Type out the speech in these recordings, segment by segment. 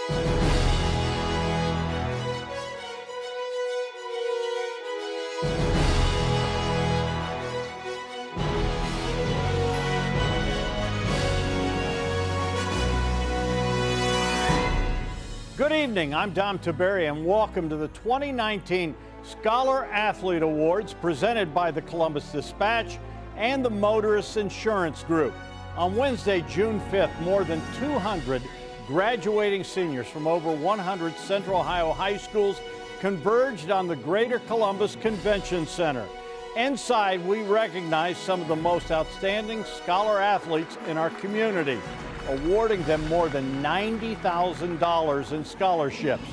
Good evening, I'm Dom Tiberi and welcome to the 2019 Scholar Athlete Awards presented by the Columbus Dispatch and the Motorists Insurance Group. On Wednesday, June 5th, more than 200 graduating seniors from over 100 Central Ohio high schools converged on the Greater Columbus Convention Center. Inside, we recognize some of the most outstanding scholar athletes in our community, awarding them more than $90,000 in scholarships.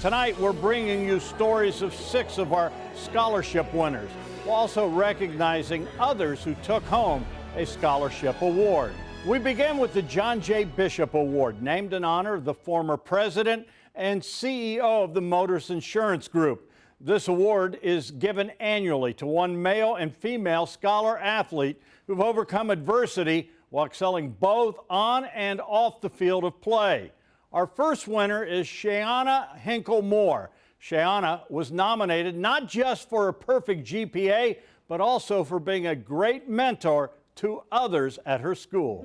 Tonight, we're bringing you stories of 6 of our scholarship winners, while also recognizing others who took home a scholarship award. We begin with the John J. Bishop Award, named in honor of the former president and CEO of the Motorists Insurance Group. This award is given annually to one male and female scholar athlete who've overcome adversity while excelling both on and off the field of play. Our first winner is Shayana Hinkle-Moore. Shayana was nominated not just for a perfect GPA, but also for being a great mentor to others at her school.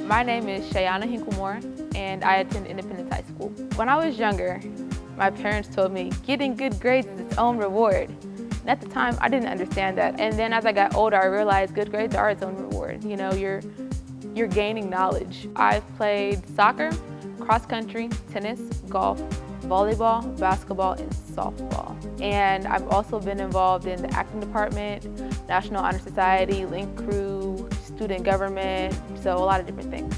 My name is Shayana Hinkle-Moore, and I attend Independence High School. When I was younger, my parents told me getting good grades is its own reward. And at the time, I didn't understand that. And then as I got older, I realized good grades are its own reward. You know, you're gaining knowledge. I've played soccer, cross country, tennis, golf, volleyball, basketball, and softball. And I've also been involved in the acting department, National Honor Society, Link Crew, student government, so a lot of different things.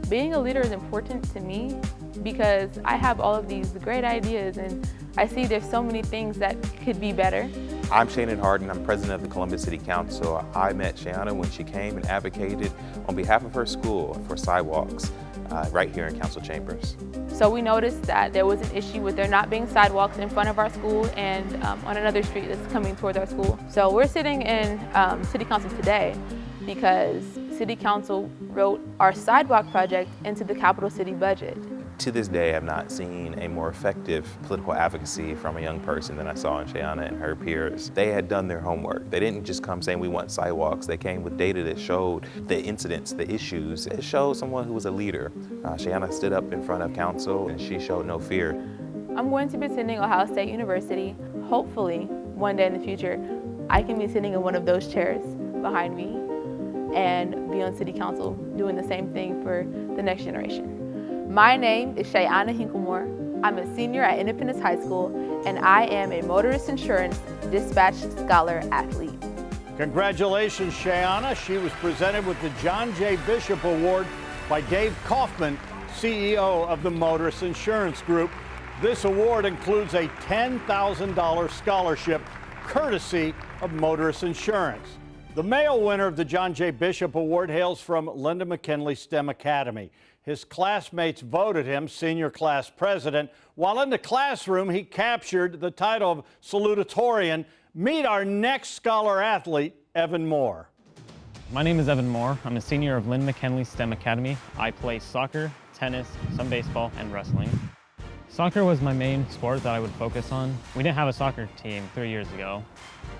Being a leader is important to me because I have all of these great ideas and I see there's so many things that could be better. I'm Shannon Harden, I'm president of the Columbus City Council. I met Shayana when she came and advocated on behalf of her school for sidewalks right here in council chambers. So we noticed that there was an issue with there not being sidewalks in front of our school and on another street that's coming towards our school. So we're sitting in City Council today because City Council wrote our sidewalk project into the capital city budget. To this day, I've not seen a more effective political advocacy from a young person than I saw in Shayana and her peers. They had done their homework. They didn't just come saying we want sidewalks. They came with data that showed the incidents, the issues. It showed someone who was a leader. Shayana stood up in front of council and she showed no fear. I'm going to be attending Ohio State University. Hopefully, one day in the future, I can be sitting in one of those chairs behind me and be on City Council doing the same thing for the next generation. My name is Shayana Hinkle-Moore. I'm a senior at Independence High School, and I am a Motorist Insurance Dispatch Scholar Athlete. Congratulations, Shayana. She was presented with the John J. Bishop Award by Dave Kaufman, CEO of the Motorists Insurance Group. This award includes a $10,000 scholarship courtesy of Motorists Insurance. The male winner of the John J. Bishop Award hails from Linda McKinley STEM Academy. His classmates voted him senior class president. While in the classroom, he captured the title of salutatorian. Meet our next scholar athlete, Evan Moore. My name is Evan Moore. I'm a senior of Linda McKinley STEM Academy. I play soccer, tennis, some baseball, and wrestling. Soccer was my main sport that I would focus on. We didn't have a soccer team 3 years ago,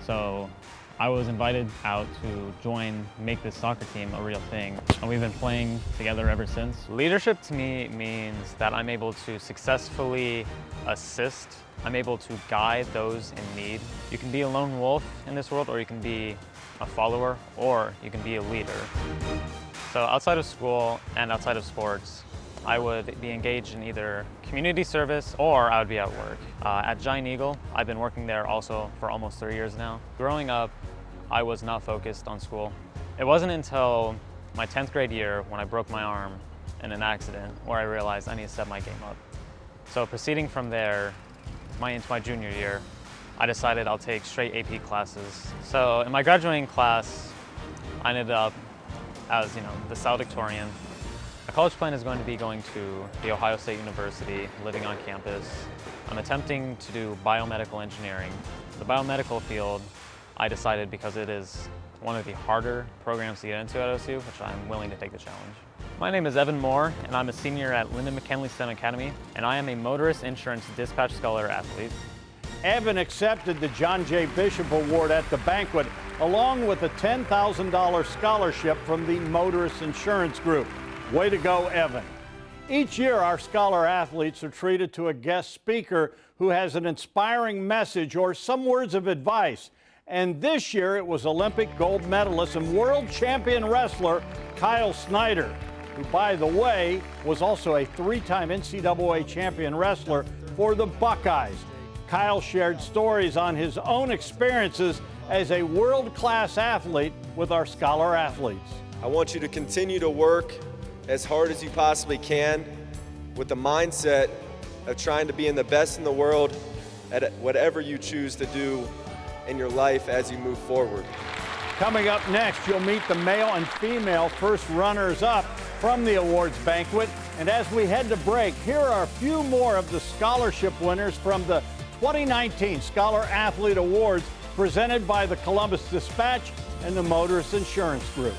so I was invited out to make this soccer team a real thing. And we've been playing together ever since. Leadership to me means that I'm able to successfully assist. I'm able to guide those in need. You can be a lone wolf in this world, or you can be a follower, or you can be a leader. So outside of school and outside of sports, I would be engaged in either community service or I would be at work. At Giant Eagle, I've been working there also for almost 3 years now. Growing up, I was not focused on school. It wasn't until my 10th grade year when I broke my arm in an accident where I realized I need to step my game up. So proceeding from there, into my junior year, I decided I'll take straight AP classes. So in my graduating class, I ended up as the valedictorian. My college plan is going to be going to The Ohio State University, living on campus. I'm attempting to do biomedical engineering. The biomedical field, I decided because it is one of the harder programs to get into at OSU, which I'm willing to take the challenge. My name is Evan Moore, and I'm a senior at Lyndon McKinley STEM Academy, and I am a Motorist Insurance Dispatch Scholar athlete. Evan accepted the John J. Bishop Award at the banquet, along with a $10,000 scholarship from the Motorist Insurance Group. Way to go, Evan. Each year, our scholar athletes are treated to a guest speaker who has an inspiring message or some words of advice. And this year, it was Olympic gold medalist and world champion wrestler Kyle Snyder, who, by the way, was also a three-time NCAA champion wrestler for the Buckeyes. Kyle shared stories on his own experiences as a world-class athlete with our scholar athletes. I want you to continue to work as hard as you possibly can with the mindset of trying to be in the best in the world at whatever you choose to do in your life as you move forward. Coming up next, you'll meet the male and female first runners-up from the awards banquet. And as we head to break, here are a few more of the scholarship winners from the 2019 Scholar Athlete Awards presented by the Columbus Dispatch and the Motorist Insurance Group.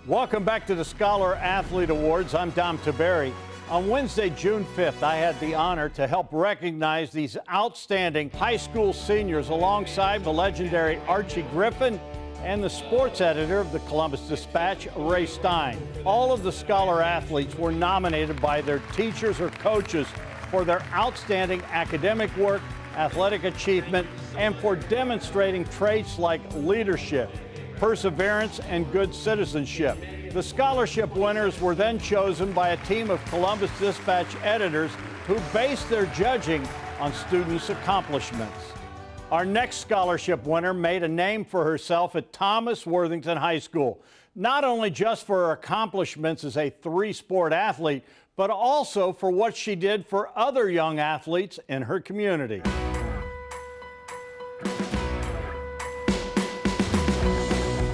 Welcome back to the Scholar Athlete Awards. I'm Dom Taberry. On Wednesday, June 5th, I had the honor to help recognize these outstanding high school seniors alongside the legendary Archie Griffin and the sports editor of the Columbus Dispatch, Ray Stein. All of the scholar athletes were nominated by their teachers or coaches for their outstanding academic work, athletic achievement, and for demonstrating traits like leadership, perseverance, and good citizenship. The scholarship winners were then chosen by a team of Columbus Dispatch editors who based their judging on students' accomplishments. Our next scholarship winner made a name for herself at Thomas Worthington High School, not only just for her accomplishments as a three-sport athlete, but also for what she did for other young athletes in her community.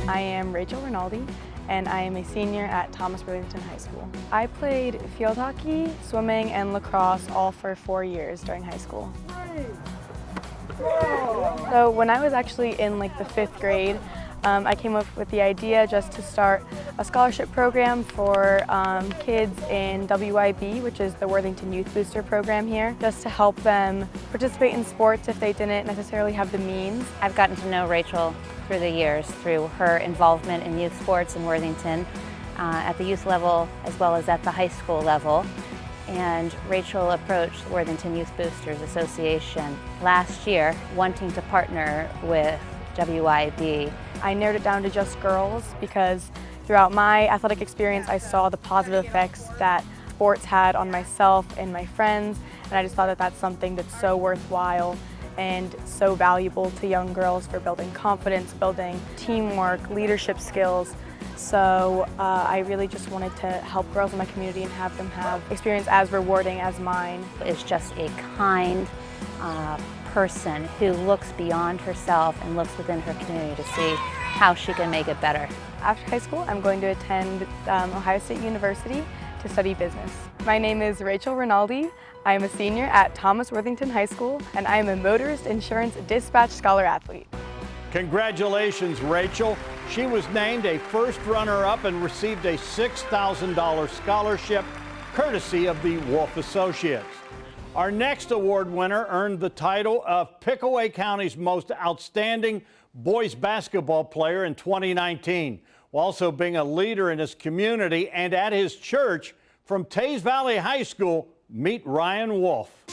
I am Rachel Rinaldi, and I am a senior at Thomas Worthington High School. I played field hockey, swimming, and lacrosse all for 4 years during high school. So when I was actually in like the 5th grade, I came up with the idea just to start a scholarship program for kids in WIB, which is the Worthington Youth Booster program here, just to help them participate in sports if they didn't necessarily have the means. I've gotten to know Rachel through the years, through her involvement in youth sports in Worthington at the youth level as well as at the high school level. And Rachel approached the Worthington Youth Boosters Association last year wanting to partner with WIB. I narrowed it down to just girls because throughout my athletic experience I saw the positive effects that sports had on myself and my friends, and I just thought that that's something that's so worthwhile and so valuable to young girls for building confidence, building teamwork, leadership skills. So I really just wanted to help girls in my community and have them have experience as rewarding as mine. Is just a kind person who looks beyond herself and looks within her community to see how she can make it better. After high school, I'm going to attend Ohio State University to study business. My name is Rachel Rinaldi. I am a senior at Thomas Worthington High School, and I am a Motorist Insurance Dispatch Scholar Athlete. Congratulations, Rachel. She was named a first runner-up and received a $6,000 scholarship courtesy of the Wolf Associates. Our next award winner earned the title of Pickaway County's most outstanding boys basketball player in 2019, while also being a leader in his community and at his church. From Tays Valley High School, meet Ryan Wolf.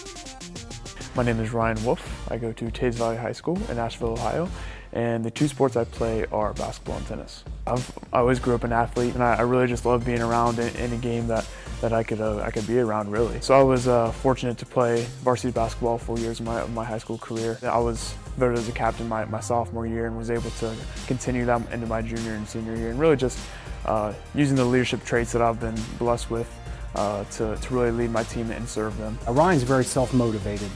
My name is Ryan Wolf. I go to Tays Valley High School in Asheville, Ohio, and the two sports I play are basketball and tennis. I always grew up an athlete, and I really just love being around in a game that I could be around, really. So I was fortunate to play varsity basketball 4 years of my high school career. I was voted as a captain my sophomore year and was able to continue that into my junior and senior year, and really just using the leadership traits that I've been blessed with to really lead my team and serve them. Ryan's very self-motivated.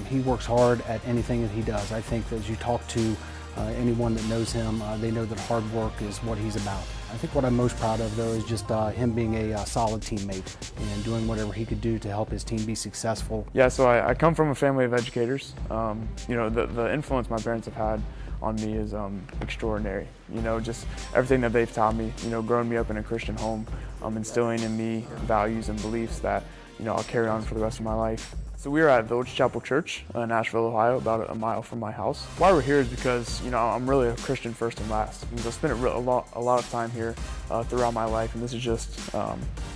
He works hard at anything that he does. I think that as you talk to Anyone that knows him, they know that hard work is what he's about. I think what I'm most proud of, though, is just him being a solid teammate and doing whatever he could do to help his team be successful. Yeah, so I come from a family of educators. You know, the influence my parents have had on me is extraordinary. You know, just everything that they've taught me, you know, growing me up in a Christian home, instilling in me values and beliefs that, you know, I'll carry on for the rest of my life. So we are at Village Chapel Church in Nashville, Ohio, about a mile from my house. Why we're here is because, you know, I'm really a Christian first and last. And so I spent a lot of time here throughout my life, and this is just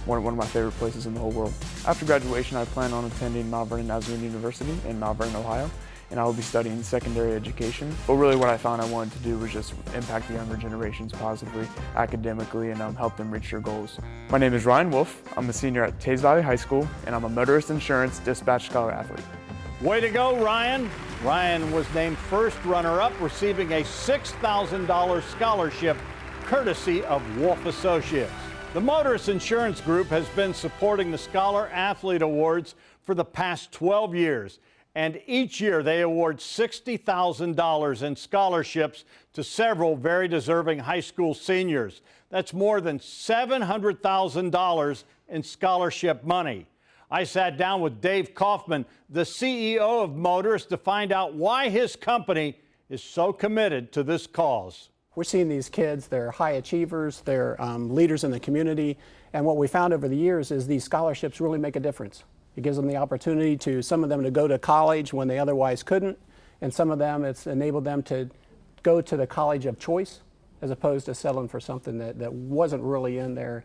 one of my favorite places in the whole world. After graduation, I plan on attending Mount Vernon Nazarene University in Mount Vernon, Ohio, and I will be studying secondary education. But really what I found I wanted to do was just impact the younger generations positively, academically, and help them reach their goals. My name is Ryan Wolf. I'm a senior at Tays Valley High School, and I'm a motorist insurance dispatch scholar athlete. Way to go, Ryan. Ryan was named first runner-up, receiving a $6,000 scholarship courtesy of Wolf Associates. The Motorist Insurance Group has been supporting the Scholar Athlete Awards for the past 12 years. And each year they award $60,000 in scholarships to several very deserving high school seniors. That's more than $700,000 in scholarship money. I sat down with Dave Kaufman, the CEO of Motorist, to find out why his company is so committed to this cause. We're seeing these kids, they're high achievers, they're leaders in the community, and what we found over the years is these scholarships really make a difference. It gives them the opportunity some of them to go to college when they otherwise couldn't, and some of them it's enabled them to go to the college of choice as opposed to settling for something that wasn't really in their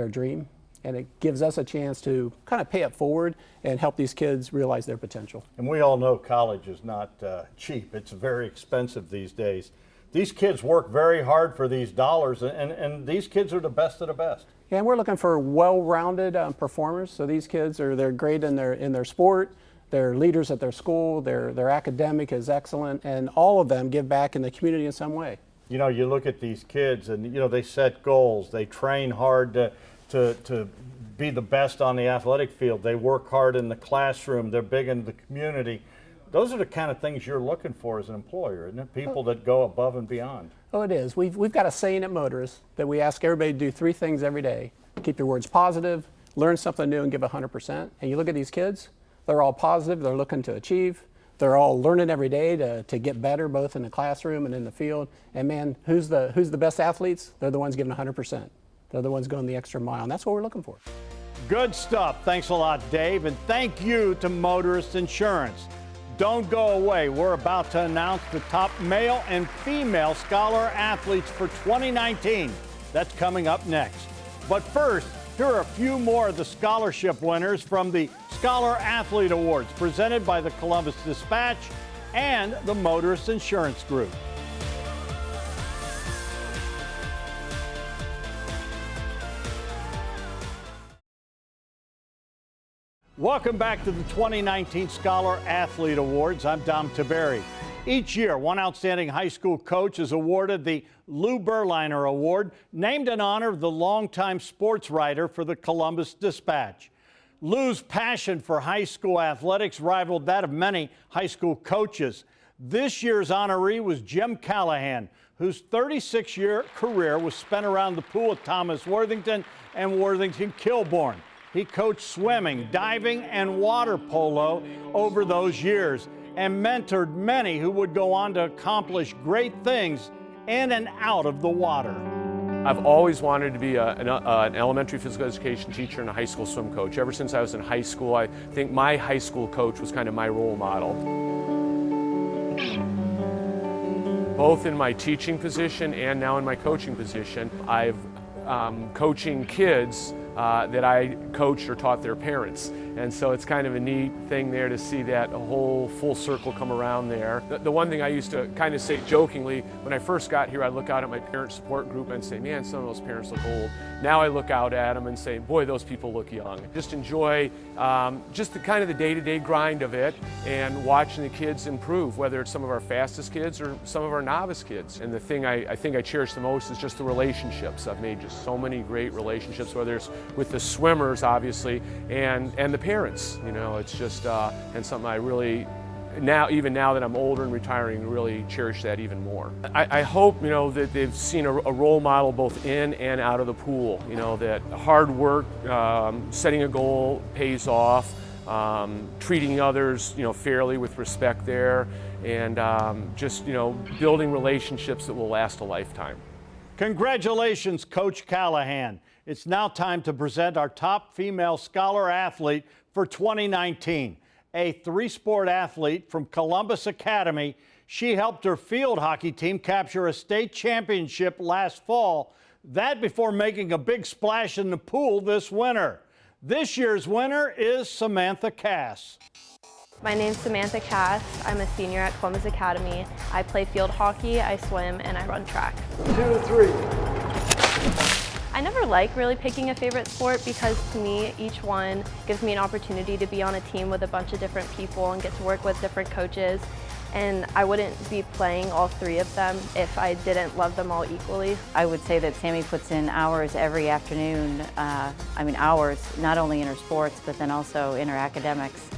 dream. And it gives us a chance to kind of pay it forward and help these kids realize their potential. And we all know college is not cheap. It's very expensive these days. These kids work very hard for these dollars, and these kids are the best of the best. Yeah, and we're looking for well-rounded performers. So these kids they're great in their sport, they're leaders at their school, their academic is excellent, and all of them give back in the community in some way. You know, you look at these kids, and you know they set goals, they train hard to be the best on the athletic field, they work hard in the classroom, they're big in the community. Those are the kind of things you're looking for as an employer, isn't it? People that go above and beyond. Oh, it is. We've got a saying at Motorist that we ask everybody to do 3 things every day. Keep your words positive, learn something new, and give 100%. And you look at these kids, they're all positive, they're looking to achieve, they're all learning every day to get better, both in the classroom and in the field. And man, who's the best athletes? They're the ones giving 100%. They're the ones going the extra mile, and that's what we're looking for. Good stuff. Thanks a lot, Dave, and thank you to Motorist Insurance. Don't go away. We're about to announce the top male and female scholar athletes for 2019. That's coming up next. But first, here are a few more of the scholarship winners from the Scholar Athlete Awards presented by the Columbus Dispatch and the Motorist Insurance Group. Welcome back to the 2019 Scholar Athlete Awards. I'm Dom Taberry. Each year, one outstanding high school coach is awarded the Lou Berliner Award, named in honor of the longtime sports writer for the Columbus Dispatch. Lou's passion for high school athletics rivaled that of many high school coaches. This year's honoree was Jim Callahan, whose 36-year career was spent around the pool at Thomas Worthington and Worthington Kilbourne. He coached swimming, diving, and water polo over those years and mentored many who would go on to accomplish great things in and out of the water. I've always wanted to be an elementary physical education teacher and a high school swim coach. Ever since I was in high school, I think my high school coach was kind of my role model. Both in my teaching position and now in my coaching position, I've coaching kids that I coached or taught their parents. And so it's kind of a neat thing there to see that whole full circle come around there. The one thing I used to kind of say jokingly, when I first got here, I'd look out at my parent support group and say, man, some of those parents look old. Now I look out at them and say, boy, those people look young. Just enjoy just the kind of the day-to-day grind of it and watching the kids improve, whether it's some of our fastest kids or some of our novice kids. And the thing I think I cherish the most is just the relationships. I've made just so many great relationships, whether it's with the swimmers, obviously, and the parents. You know, it's just and something I really even now that I'm older and retiring, really cherish that even more. I hope, that they've seen a role model both in and out of the pool, that hard work, setting a goal pays off, treating others, fairly with respect there, and just, building relationships that will last a lifetime. Congratulations, Coach Callahan. It's now time to present our top female scholar athlete for 2019. A three-sport athlete from Columbus Academy. She helped her field hockey team capture a state championship last fall. That before making a big splash in the pool this winter. This year's winner is Samantha Cass. My name's Samantha Cass. I'm a senior at Columbus Academy. I play field hockey, I swim, and I run track. 2, 3. I never like really picking a favorite sport because to me, each one gives me an opportunity to be on a team with a bunch of different people and get to work with different coaches. And I wouldn't be playing all three of them if I didn't love them all equally. I would say that Sammy puts in hours every afternoon, hours, not only in her sports, but then also in her academics.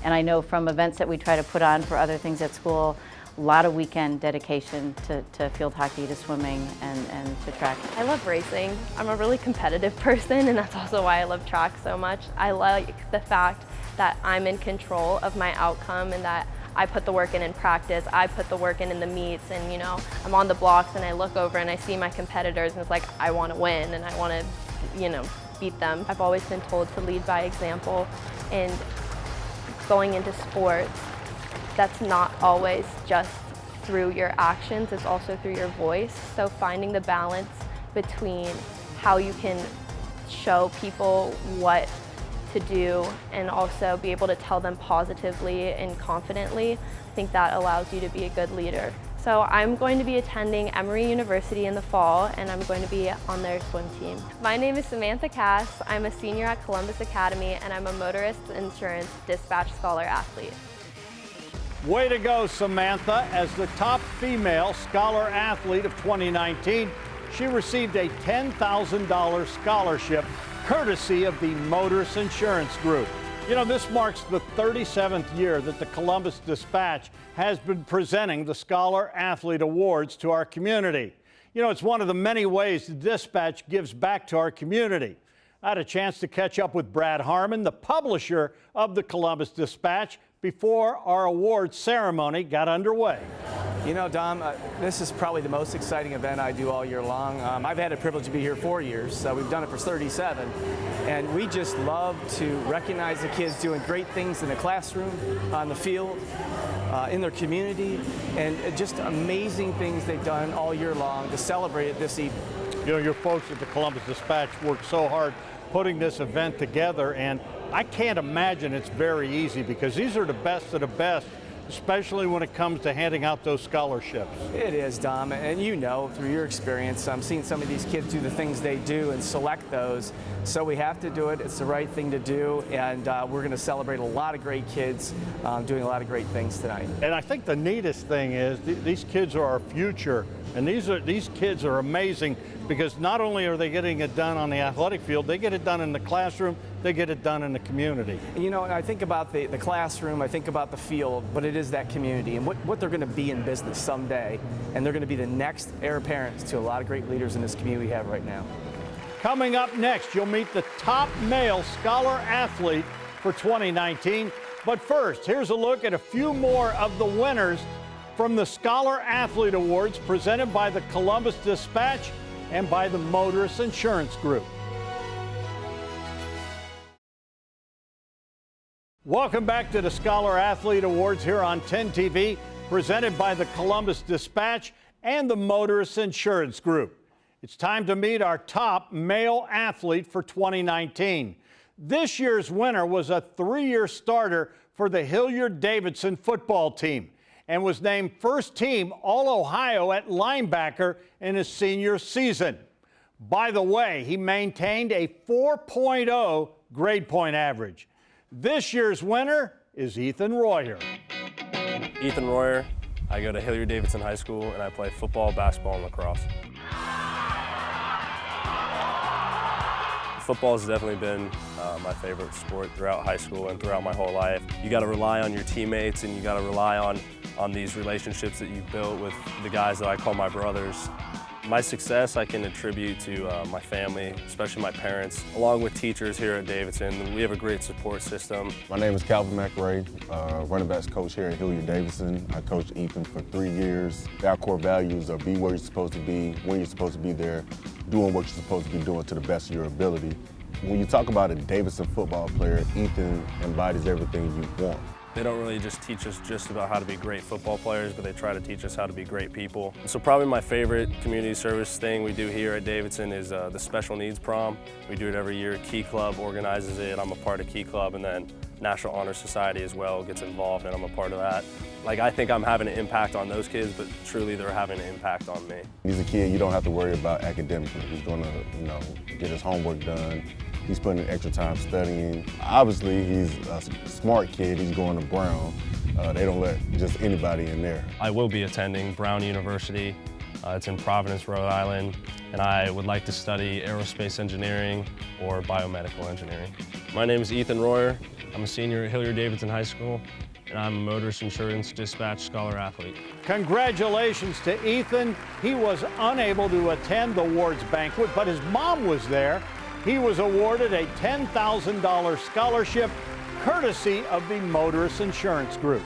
And I know from events that we try to put on for other things at school, a lot of weekend dedication to field hockey, to swimming, and to track. I love racing. I'm a really competitive person, and that's also why I love track so much. I like the fact that I'm in control of my outcome and that I put the work in practice, I put the work in the meets, and I'm on the blocks and I look over and I see my competitors and it's like, I want to win and I want to, beat them. I've always been told to lead by example, and going into sports, that's not always just through your actions, it's also through your voice. So finding the balance between how you can show people what to do and also be able to tell them positively and confidently, I think that allows you to be a good leader. So I'm going to be attending Emory University in the fall, and I'm going to be on their swim team. My name is Samantha Cass. I'm a senior at Columbus Academy, and I'm a motorist insurance dispatch scholar athlete. Way to go, Samantha. As the top female scholar athlete of 2019, she received a $10,000 scholarship courtesy of the Motorist Insurance Group. This marks the 37th year that the Columbus Dispatch has been presenting the Scholar Athlete Awards to our community. It's one of the many ways the Dispatch gives back to our community. I had a chance to catch up with Brad Harmon, the publisher of the Columbus Dispatch, before our awards ceremony got underway. Dom, this is probably the most exciting event I do all year long. I've had the privilege to be here 4 years, so we've done it for 37. And we just love to recognize the kids doing great things in the classroom, on the field, in their community, and just amazing things they've done all year long to celebrate it this evening. Your folks at the Columbus Dispatch worked so hard putting this event together, and I can't imagine it's very easy because these are the best of the best, especially when it comes to handing out those scholarships. It is, Dom, and through your experience, I'm seeing some of these kids do the things they do and select those. So we have to do it. It's the right thing to do, and we're going to celebrate a lot of great kids doing a lot of great things tonight. And I think the neatest thing is these kids are our future, and these kids are amazing because not only are they getting it done on the athletic field, they get it done in the classroom, they get it done in the community. And I think about the classroom, I think about the field, but it is that community and what they're going to be in business someday, and they're going to be the next heir apparents to a lot of great leaders in this community we have right now. Coming up next, you'll meet the top male scholar athlete for 2019. But first, here's a look at a few more of the winners from the Scholar Athlete Awards presented by the Columbus Dispatch and by the Motorist Insurance Group. Welcome back to the Scholar Athlete Awards here on 10 TV, presented by the Columbus Dispatch and the Motorist Insurance Group. It's time to meet our top male athlete for 2019. This year's winner was a 3-year starter for the Hilliard-Davidson football team and was named first team All-Ohio at linebacker in his senior season. By the way, he maintained a 4.0 grade point average. This year's winner is Ethan Royer. Ethan Royer. I go to Hilliard-Davidson High School and I play football, basketball, and lacrosse. Football has definitely been my favorite sport throughout high school and throughout my whole life. You got to rely on your teammates, and you got to rely on these relationships that you've built with the guys that I call my brothers. My success I can attribute to my family, especially my parents, along with teachers here at Davidson. We have a great support system. My name is Calvin McRae, running backs coach here at Hilliard-Davidson. I coached Ethan for 3 years. Our core values are be where you're supposed to be, when you're supposed to be there, doing what you're supposed to be doing to the best of your ability. When you talk about a Davidson football player, Ethan embodies everything you want. They don't really just teach us just about how to be great football players, but they try to teach us how to be great people. So probably my favorite community service thing we do here at Davidson is the Special Needs Prom. We do it every year. Key Club organizes it. I'm a part of Key Club, and then National Honor Society as well gets involved, and I'm a part of that. Like, I think I'm having an impact on those kids, but truly they're having an impact on me. He's a kid you don't have to worry about academically. He's going to, get his homework done. He's putting in extra time studying. Obviously, he's a smart kid. He's going to Brown. They don't let just anybody in there. I will be attending Brown University. It's in Providence, Rhode Island, and I would like to study aerospace engineering or biomedical engineering. My name is Ethan Royer. I'm a senior at Hilliard-Davidson High School, and I'm a motorist insurance dispatch scholar athlete. Congratulations to Ethan. He was unable to attend the awards banquet, but his mom was there. He was awarded a $10,000 scholarship courtesy of the Motorist Insurance Group.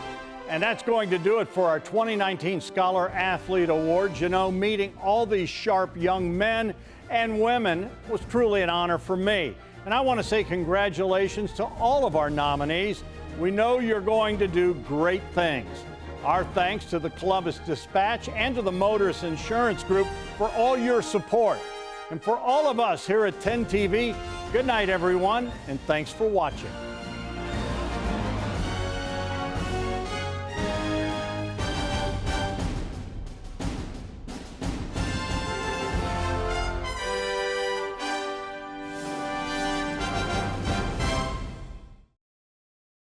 And that's going to do it for our 2019 Scholar Athlete Awards. Meeting all these sharp young men and women was truly an honor for me. And I want to say congratulations to all of our nominees. We know you're going to do great things. Our thanks to the Columbus Dispatch and to the Motorist Insurance Group for all your support. And for all of us here at 10 TV, good night, everyone, and thanks for watching.